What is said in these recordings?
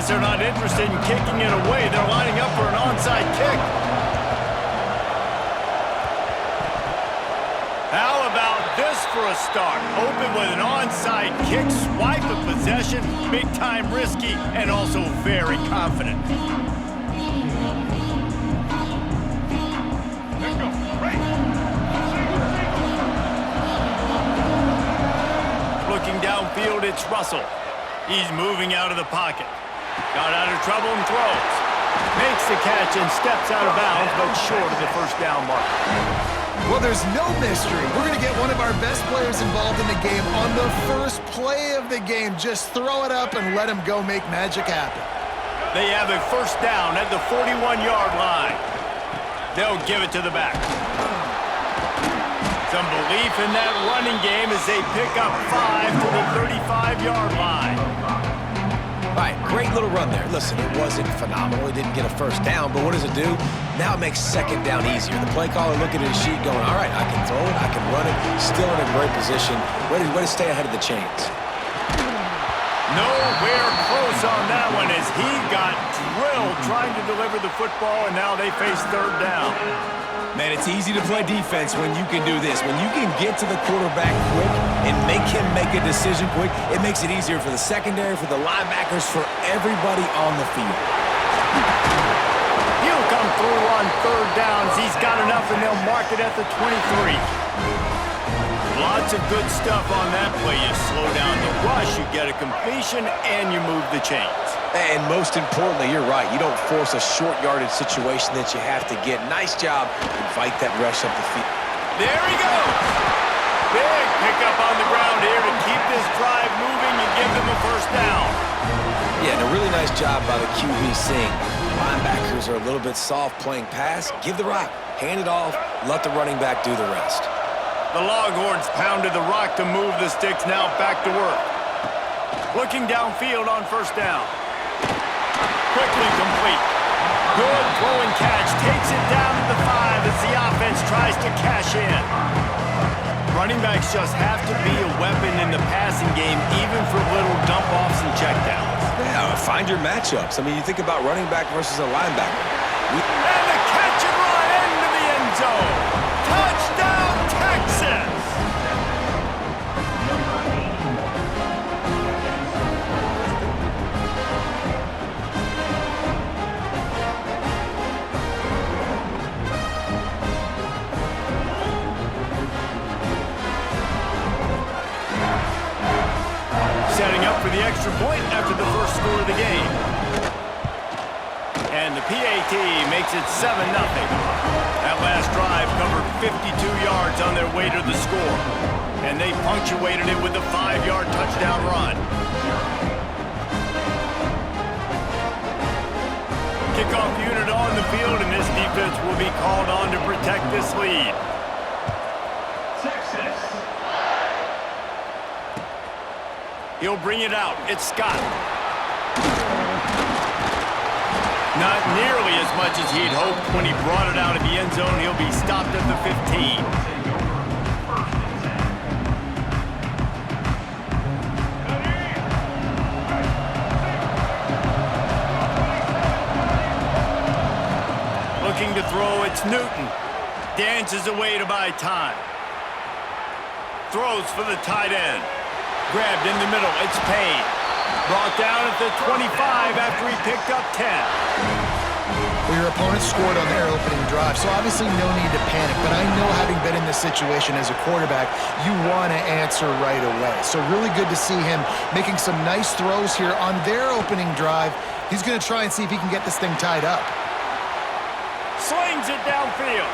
guess they're not interested in kicking it away. They're lining up for an onside kick. How about this for a start? Open with an onside kick, swipe of possession, big time risky, and also very confident. Looking downfield, it's Russell. He's moving out of the pocket. Got out of trouble and throws. Makes the catch and steps out of bounds, but short of the first down mark. Well, there's no mystery. We're going to get one of our best players involved in the game on the first play of the game. Just throw it up and let him go make magic happen. They have a first down at the 41-yard line. They'll give it to the back. Some belief in that running game as they pick up 5 to the 35-yard line. All right, great little run there. Listen, it wasn't phenomenal. It didn't get a first down, but what does it do? Now it makes second down easier. The play caller looking at his sheet going, all right, I can throw it, I can run it, still in a great position. Way to stay ahead of the chains. Nowhere close on that one as he got drilled trying to deliver the football, and now they face third down. Man, it's easy to play defense when you can do this. When you can get to the quarterback quick and make him make a decision quick, it makes it easier for the secondary, for the linebackers, for everybody on the field. He'll come through on third downs. He's got enough, and they'll mark it at the 23. Lots of good stuff on that play. You slow down the rush, you get a completion, and you move the chains. And most importantly, you're right. You don't force a short yardage situation that you have to get. Nice job. Invite that rush up the field. There he goes. Big pickup on the ground here to keep this drive moving and give them a first down. Yeah, and a really nice job by the QB seeing. Linebackers are a little bit soft playing pass. Give the rock. Hand it off. Let the running back do the rest. The Longhorns pounded the rock to move the sticks. Now back to work. Looking downfield on first down. Quickly complete. Good throwing catch. Takes it down to the 5 as the offense tries to cash in. Running backs just have to be a weapon in the passing game, even for little dump-offs and checkdowns. Yeah, find your matchups. I mean, you think about running back versus a linebacker. And the catch and run into the end zone. Touchdown, Texas! Setting up for the extra point after the first score of the game. And the PAT makes it 7-0. That last drive covered 52 yards on their way to the score. And they punctuated it with a 5-yard touchdown run. Kickoff unit on the field, and this defense will be called on to protect this lead. He'll bring it out. It's Scott. Not nearly as much as he'd hoped when he brought it out of the end zone. He'll be stopped at the 15. Looking to throw, it's Newton. Dances away to buy time. Throws for the tight end. Grabbed in the middle, it's Payne. Brought down at the 25 after he picked up 10. Well, your opponent scored on their opening drive, so obviously no need to panic. But I know, having been in this situation as a quarterback, you want to answer right away. So really good to see him making some nice throws here on their opening drive. He's going to try and see if he can get this thing tied up. Slings it downfield.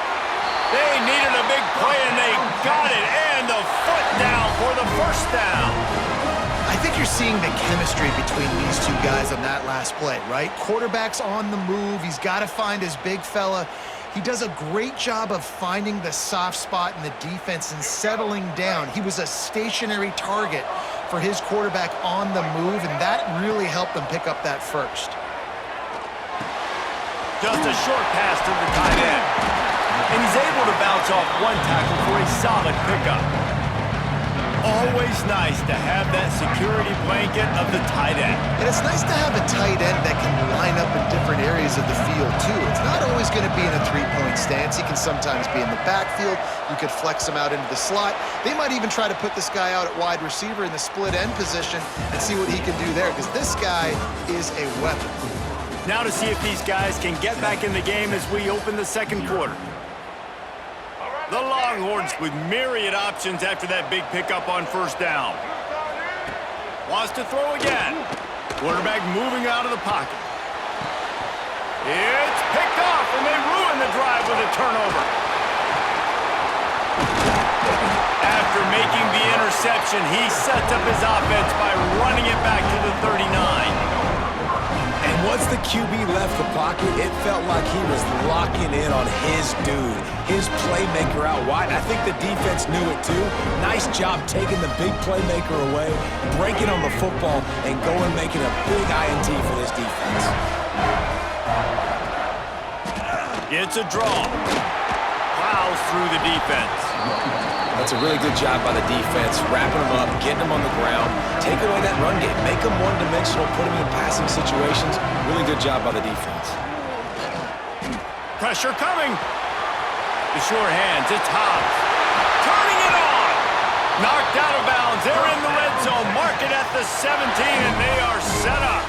They needed a big play, and they got it. And the foot down for the first down. I think you're seeing the chemistry between these two guys on that last play, right? Quarterback's on the move. He's got to find his big fella. He does a great job of finding the soft spot in the defense and settling down. He was a stationary target for his quarterback on the move, and that really helped them pick up that first. Just a short pass to the tight end. And he's able to bounce off one tackle for a solid pickup. Always nice to have that security blanket of the tight end. And it's nice to have a tight end that can line up in different areas of the field, too. It's not always going to be in a three-point stance. He can sometimes be in the backfield. You could flex him out into the slot. They might even try to put this guy out at wide receiver in the split end position and see what he can do there, because this guy is a weapon. Now to see if these guys can get back in the game as we open the second quarter. The Longhorns with myriad options after that big pickup on first down. Wants to throw again. Quarterback moving out of the pocket. It's picked off, and they ruin the drive with a turnover. After making the interception, he sets up his offense by running it back to the 39. And once the QB left the pocket, it felt like he was locking in on his dude, his playmaker out wide. I think the defense knew it too. Nice job taking the big playmaker away, breaking on the football, and going making a big INT for this defense. It's a draw. Plows through the defense. That's a really good job by the defense, wrapping them up, getting them on the ground, take away that run game, make them one-dimensional, put them in passing situations. Really good job by the defense. Pressure coming. The sure hands, it's Hobbs. Turning it on. Knocked out of bounds. They're in the red zone. Mark it at the 17, and they are set up.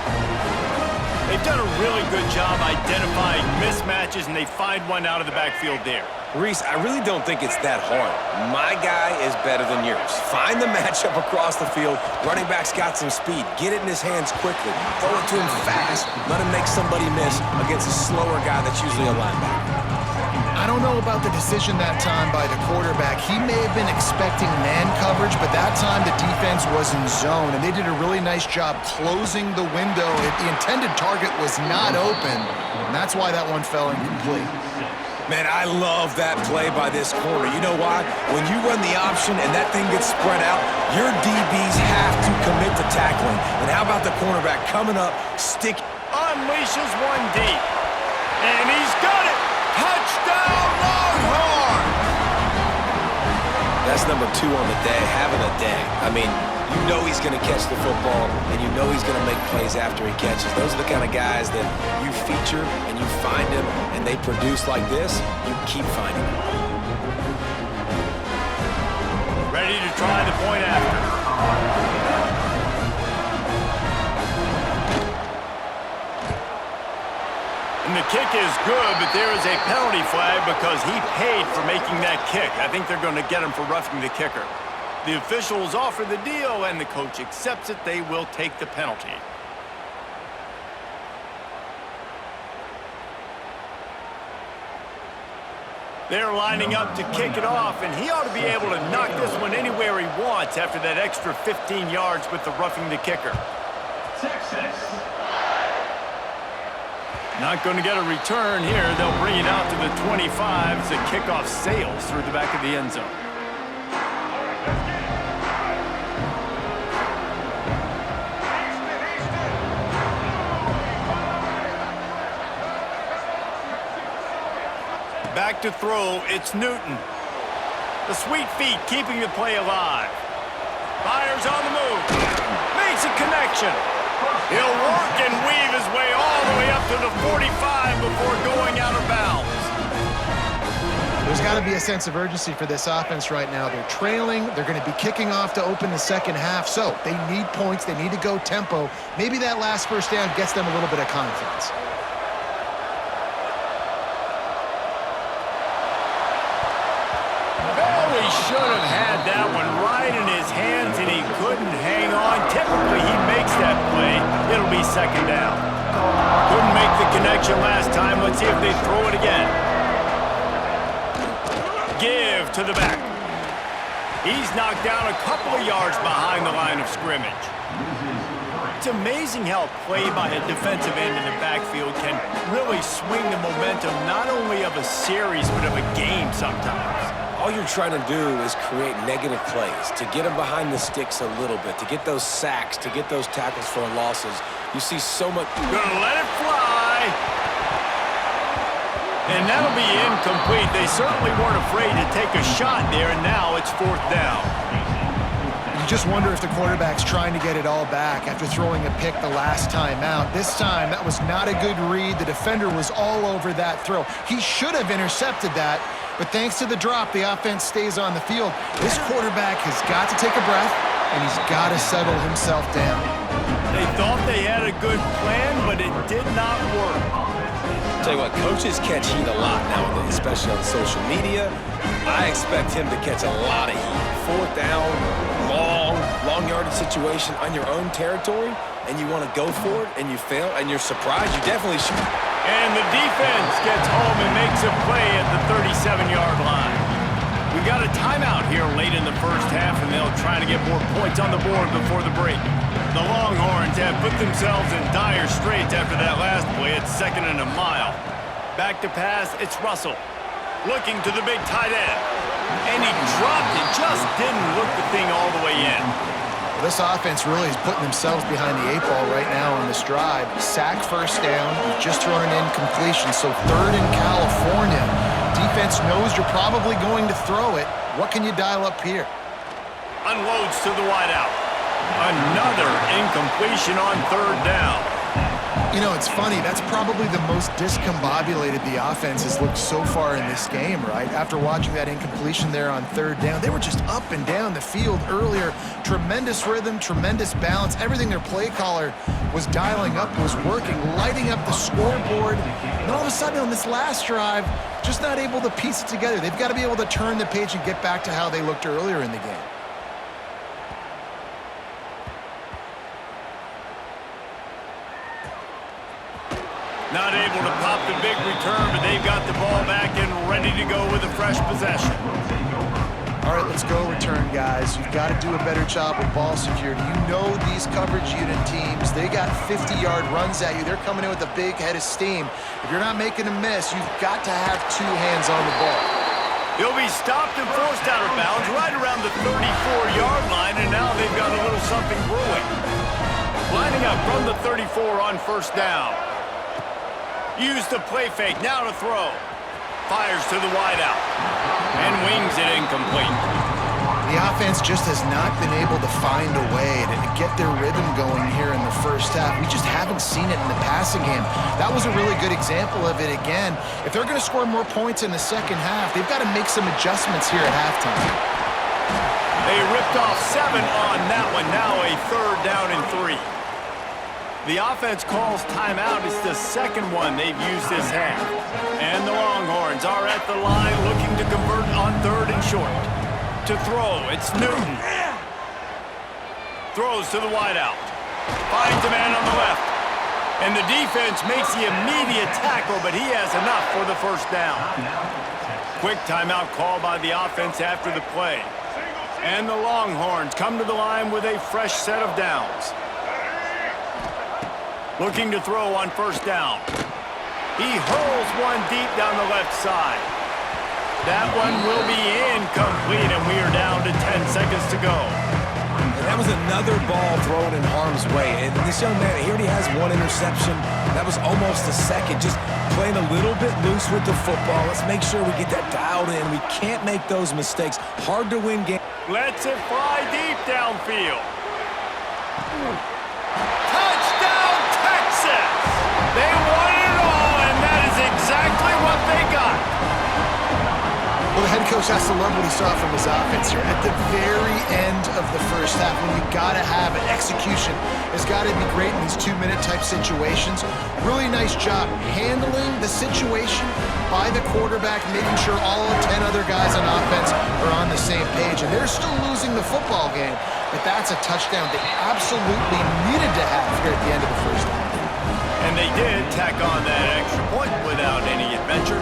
They've done a really good job identifying mismatches, and they find one out of the backfield there. Reese, I really don't think it's that hard. My guy is better than yours. Find the matchup across the field. Running back's got some speed. Get it in his hands quickly. Throw it to him fast. Let him make somebody miss against a slower guy that's usually a linebacker. I don't know about the decision that time by the quarterback. He may have been expecting man coverage, but that time the defense was in zone, and they did a really nice job closing the window. The intended target was not open, and that's why that one fell incomplete. Man, I love that play by this corner. You know why? When you run the option and that thing gets spread out, your DBs have to commit to tackling. And how about the cornerback coming up, stick... Unleashes one deep. And he's got it! Touchdown, Longhorns! That's number 2 on the day, having a day. I mean, you know he's going to catch the football, and you know he's going to make plays after he catches. Those are the kind of guys that you feature and you find him, and they produce like this, you keep finding them. Ready to try the point after. And the kick is good, but there is a penalty flag because he paid for making that kick. I think they're going to get him for roughing the kicker. The officials offer the deal, and the coach accepts it. They will take the penalty. They're lining up to kick it off, and he ought to be able to knock this one anywhere he wants after that extra 15 yards with the roughing the kicker. Texas. Not going to get a return here. They'll bring it out to the 25 as the kickoff sails through the back of the end zone. Back to throw, it's Newton. The sweet feet keeping the play alive. Fires on the move. Makes a connection. He'll work and weave his way all the way up to the 45 before going out of bounds. There's got to be a sense of urgency for this offense right now. They're trailing. They're going to be kicking off to open the second half. So they need points. They need to go tempo. Maybe that last first down gets them a little bit of confidence. He should have had that one right in his hands, and he couldn't hang on. Typically, he makes that play. It'll be second down. Couldn't make the connection last time. Let's see if they throw it again. Give to the back. He's knocked down a couple of yards behind the line of scrimmage. It's amazing how play by a defensive end in the backfield can really swing the momentum not only of a series, but of a game sometimes. All you're trying to do is create negative plays, to get them behind the sticks a little bit, to get those sacks, to get those tackles for losses. You see so much... Gonna let it fly. And that'll be incomplete. They certainly weren't afraid to take a shot there, and now it's fourth down. just wonder if the quarterback's trying to get it all back after throwing a pick the last time out. This time, that was not a good read. The defender was all over that throw. He should have intercepted that, but thanks to the drop, the offense stays on the field. This quarterback has got to take a breath, and he's got to settle himself down. They thought they had a good plan, but it did not work. Tell you what, coaches catch heat a lot nowadays, especially on social media. I expect him to catch a lot of heat. Fourth down, long yardage situation on your own territory, and you want to go for it, and you fail, and you're surprised, you definitely should. And the defense gets home and makes a play at the 37-yard line. We got a timeout here late in the first half, and they'll try to get more points on the board before the break. The Longhorns have put themselves in dire straits after that last play at 2nd and a mile. Back to pass, it's Russell. Looking to the big tight end. And he dropped it, just didn't look the thing all the way in. Well, this offense really is putting themselves behind the 8 ball right now on this drive. Sack first down, you've just thrown an incompletion, so 3rd in California. Defense knows you're probably going to throw it. What can you dial up here? Unloads to the wideout. Another incompletion on 3rd down. You know, it's funny. That's probably the most discombobulated the offense has looked so far in this game, right? After watching that incompletion there on 3rd down, they were just up and down the field earlier. Tremendous rhythm, tremendous balance. Everything their play caller was dialing up was working, lighting up the scoreboard. And all of a sudden on this last drive, just not able to piece it together. They've got to be able to turn the page and get back to how they looked earlier in the game. Not able to pop the big return, but they've got the ball back and ready to go with a fresh possession. All right, let's go return, guys. You've got to do a better job with ball security. You know these coverage unit teams, they got 50-yard runs at you. They're coming in with a big head of steam. If you're not making a miss, you've got to have 2 hands on the ball. He'll be stopped and forced out of bounds right around the 34-yard line, and now they've got a little something brewing. Lining up from the 34 on 1st down. Use the play fake, now to throw. Fires to the wideout. And wings it incomplete. The offense just has not been able to find a way to get their rhythm going here in the first half. We just haven't seen it in the passing game. That was a really good example of it again. If they're going to score more points in the second half, they've got to make some adjustments here at halftime. They ripped off 7 on that one. Now a 3rd down and 3. The offense calls timeout. It's the 2nd one they've used this half. And the Longhorns are at the line looking to convert on 3rd and short. To throw, it's Newton. Throws to the wideout. Finds a man on the left. And the defense makes the immediate tackle, but he has enough for the 1st down. Quick timeout call by the offense after the play. And the Longhorns come to the line with a fresh set of downs. Looking to throw on 1st down. He hurls one deep down the left side. That one will be incomplete, and we are down to 10 seconds to go. And that was another ball thrown in harm's way. And this young man, he already has 1 interception. That was almost a second. Just playing a little bit loose with the football. Let's make sure we get that dialed in. We can't make those mistakes. Hard to win games. Lets it fly deep downfield. Touchdown, Texas! They won it all, and that is exactly what they got. Well, the head coach has to love what he saw from his offense here. At the very end of the first half, when you got to have it, execution has got to be great in these 2-minute type situations. Really nice job handling the situation by the quarterback, making sure all 10 other guys on offense are on the same page. And they're still losing the football game, but that's a touchdown they absolutely needed to have here at the end of the first half. And they did tack on that extra point without any adventure.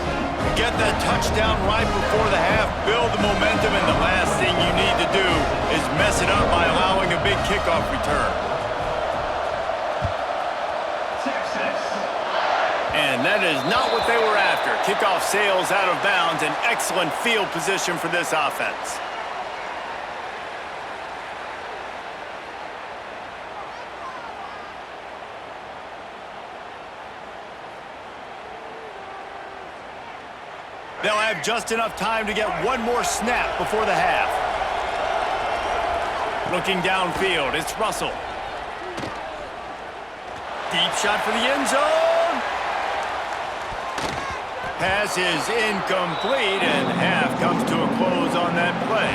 Get that touchdown right before the half, build the momentum, and the last thing you need to do is mess it up by allowing a big kickoff return. And that is not what they were after. Kickoff sails out of bounds, and excellent field position for this offense. They'll have just enough time to get one more snap before the half. Looking downfield, it's Russell. Deep shot for the end zone. Pass is incomplete, and half comes to a close on that play.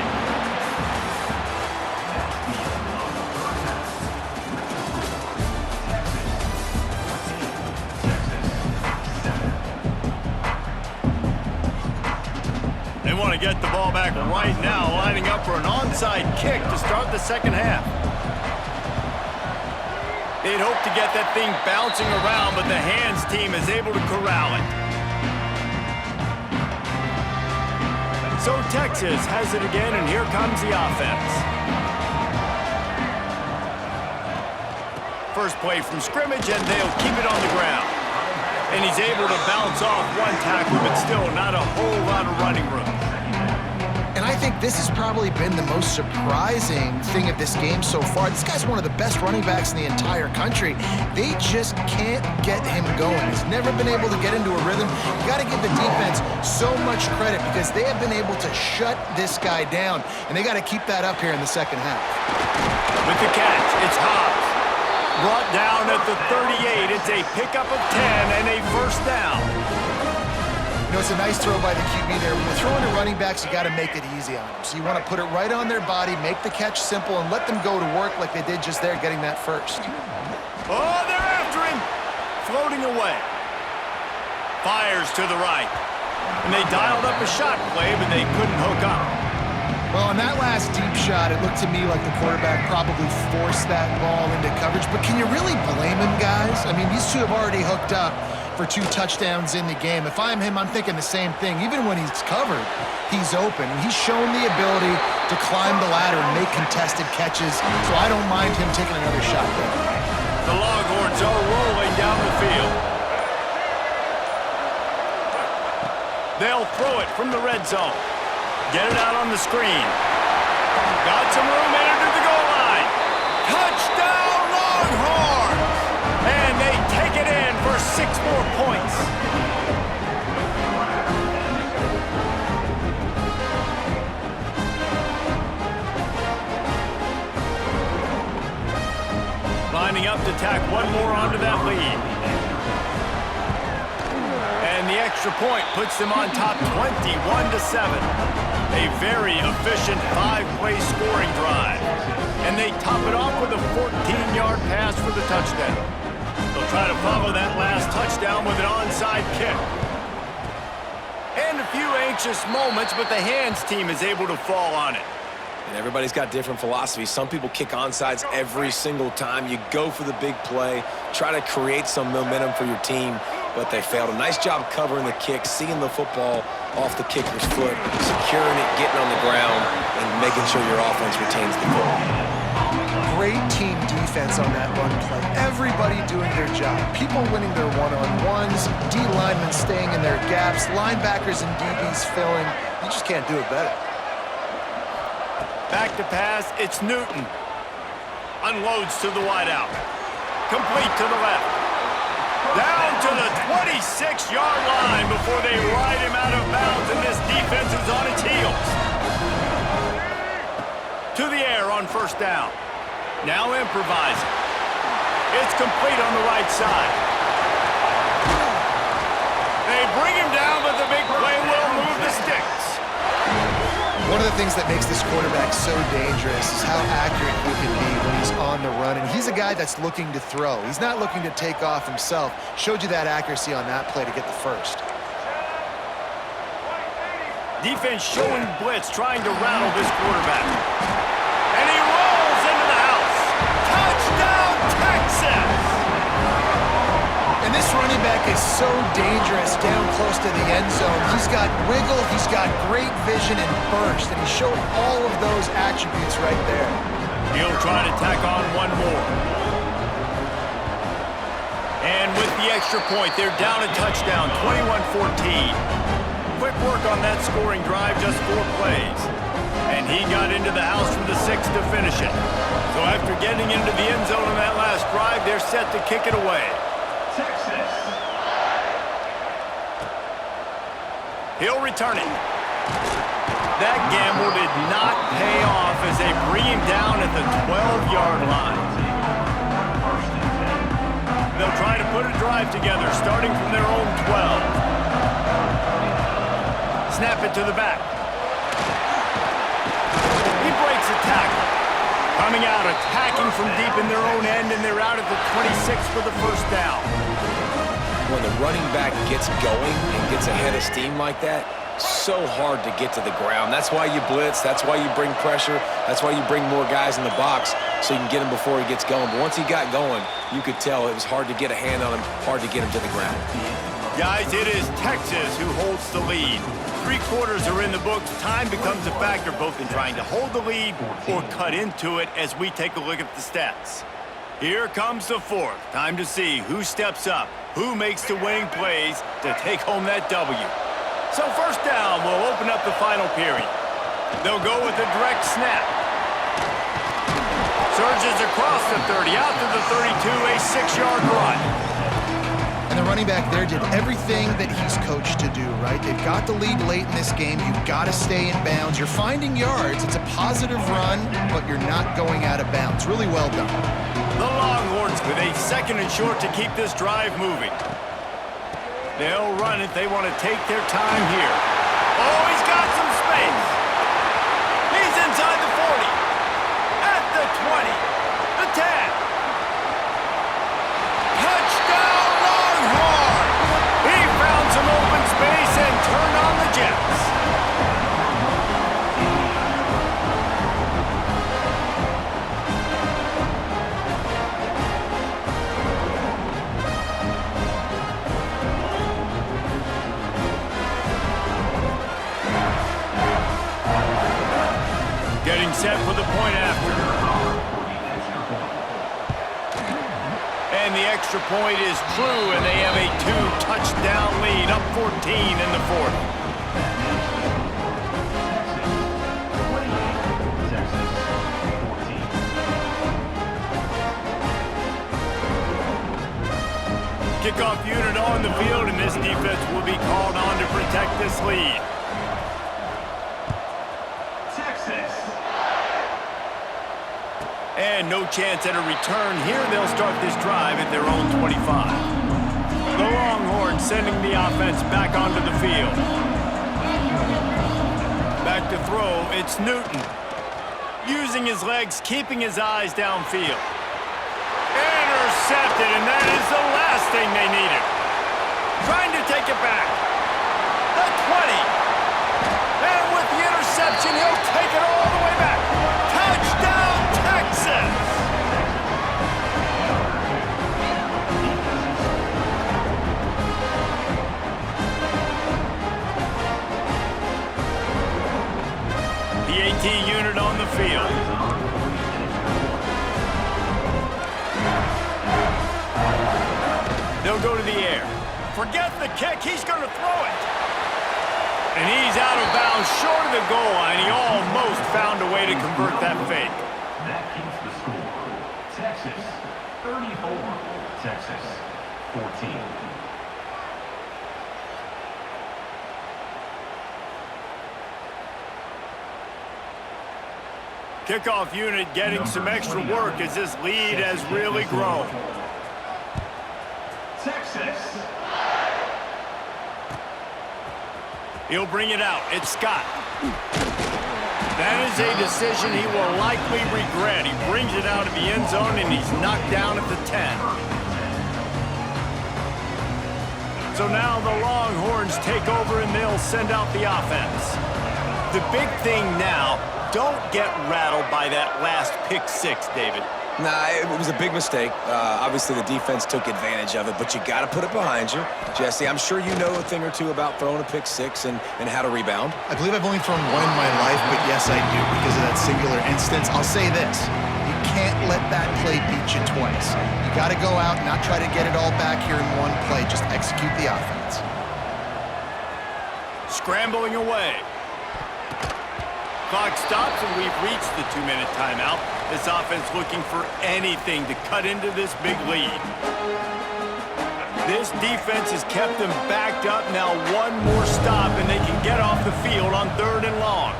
They want to get the ball back right now, lining up for an onside kick to start the second half. They'd hope to get that thing bouncing around, but the hands team is able to corral it. So Texas has it again, and here comes the offense. First play from scrimmage, and they'll keep it on the ground. And he's able to bounce off one tackle, but still not a whole lot of running room. And I think this has probably been the most surprising thing of this game so far. This guy's one of the best running backs in the entire country. They just can't get him going. He's never been able to get into a rhythm. You got to give the defense so much credit because they have been able to shut this guy down, and they got to keep that up here in the second half. With the catch, it's Hobbs. Brought down at the 38. It's a pickup of 10 and a first down. You know, it's a nice throw by the QB there. When you're throwing to running backs, you got to make it easy on them. So you want to put it right on their body, make the catch simple, and let them go to work like they did just there, getting that first. Oh, they're after him. Floating away. Fires to the right. And they dialed up a shot play, but they couldn't hook up. Well, on that last deep shot, it looked to me like the quarterback probably forced that ball into coverage. But can you really blame him, guys? I mean, these two have already hooked up for 2 touchdowns in the game. If I'm him, I'm thinking the same thing. Even when he's covered, he's open. And he's shown the ability to climb the ladder and make contested catches. So I don't mind him taking another shot there. The Longhorns are rolling down the field. They'll throw it from the red zone. Get it out on the screen. Got some room into the goal line. Touchdown, Longhorns! And they take it in for 6 more points. Lining up to tack one more onto that lead. And the extra point puts them on top 21-7. A very efficient 5-play scoring drive. And they top it off with a 14-yard pass for the touchdown. They'll try to follow that last touchdown with an onside kick. And a few anxious moments, but the hands team is able to fall on it. And everybody's got different philosophies. Some people kick onside every single time. You go for the big play, try to create some momentum for your team, but they failed. A nice job covering the kick, seeing the football off the kicker's foot, securing it, getting on the ground, and making sure your offense retains the ball. Great team defense on that run play. Everybody doing their job. People winning their one-on-ones, D linemen staying in their gaps, linebackers and DBs filling. You just can't do it better. Back to pass, it's Newton. Unloads to the wideout. Complete to the left. Down to the 26-yard line before they ride him out of bounds, and this defense is on its heels. To the air on first down. Now improvising. It's complete on the right side. They bring him down, but the big play will move the sticks. One of the things that makes this quarterback so dangerous is how accurate he can be when he's on the run. And he's a guy that's looking to throw. He's not looking to take off himself. Showed you that accuracy on that play to get the first. Defense showing blitz, trying to rattle this quarterback. And he rolls into the house. Touchdown, Texas! And this running back is so dangerous down close to the end zone. He's got wiggle, he's got great vision and burst, and he showed all of those attributes right there. He'll try to tack on one more. And with the extra point, they're down a touchdown, 21-14. Quick work on that scoring drive, just 4 plays. And he got into the house from the 6 to finish it. So after getting into the end zone on that last drive, they're set to kick it away. Texas. He'll return it. That gamble did not pay off as they bring him down at the 10-yard line. They'll try to put a drive together, starting from their own 12. Snap it to the back. He breaks a tackle. Coming out, attacking from deep in their own end, and they're out at the 26 for the first down. When the running back gets going and gets ahead of steam like that, so hard to get to the ground. That's why you blitz. That's why you bring pressure. That's why you bring more guys in the box so you can get him before he gets going. But once he got going, you could tell it was hard to get a hand on him, hard to get him to the ground. Guys, it is Texas who holds the lead. 3 quarters are in the books. Time becomes a factor both in trying to hold the lead or cut into it as we take a look at the stats. Here comes the fourth. Time to see who steps up, who makes the winning plays to take home that W. So first down will open up the final period. They'll go with a direct snap. Surges across the 30, out to the 32, a 6-yard run. And the running back there did everything that he's coached to do, right? They've got the lead late in this game. You've got to stay in bounds. You're finding yards. It's a positive run, but you're not going out of bounds. Really well done. The Longhorns with a 2nd and short to keep this drive moving. They'll run it. They want to take their time here. Oh, he's got some space. He's inside the 40. At the 20. The 10. Touchdown, Longhorns! He found some open space and turned on the Jets. Getting set for the point after. And the extra point is true, and they have a 2-touchdown lead, up 14 in the 4th. Kickoff unit on the field, and this defense will be called on to protect this lead. And no chance at a return here. They'll start this drive at their own 25. The Longhorns sending the offense back onto the field. Back to throw, it's Newton. Using his legs, keeping his eyes downfield. Intercepted, and that is the last thing they needed. Trying to take it back. The 20. And with the interception, he'll take it all the way back. Touchdown, Texas! The AT unit on the field. They'll go to the air. Forget the kick, he's going to throw it. And he's out of bounds, short of the goal line. He almost found a way to convert that fake. That keeps the score. Texas 34, Texas 14. Kickoff unit getting some extra work as this lead has really grown. Texas. He'll bring it out. It's Scott. That is a decision he will likely regret. He brings it out of the end zone, and he's knocked down at the 10. So now the Longhorns take over, and they'll send out the offense. The big thing now, don't get rattled by that last pick 6, David. Nah, it was a big mistake. Obviously, the defense took advantage of it, but you got to put it behind you. Jesse, I'm sure you know a thing or two about throwing a pick 6 and how to rebound. I believe I've only thrown one in my life, but yes, I do because of that singular instance. I'll say this. You can't let that play beat you twice. You got to go out and not try to get it all back here in one play. Just execute the offense. Scrambling away. Clock stops, and we've reached the 2-minute timeout. This offense looking for anything to cut into this big lead. This defense has kept them backed up. Now one more stop, and they can get off the field on 3rd and long.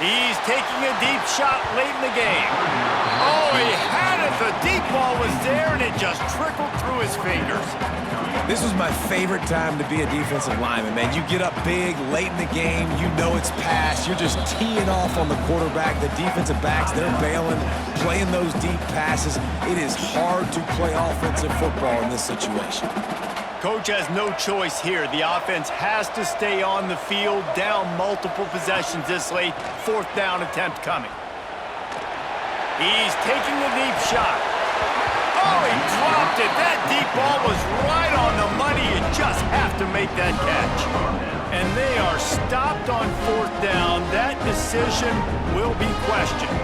He's taking a deep shot late in the game. Oh, he had it. The deep ball was there, and it just trickled through his fingers. This was my favorite time to be a defensive lineman, man. You get up big, late in the game, you know it's past. You're just teeing off on the quarterback. The defensive backs, they're bailing, playing those deep passes. It is hard to play offensive football in this situation. Coach has no choice here. The offense has to stay on the field, down multiple possessions this late. 4th down attempt coming. He's taking the deep shot. Oh, he dropped it. That deep ball was right on the money. You just have to make that catch. And they are stopped on 4th down. That decision will be questioned.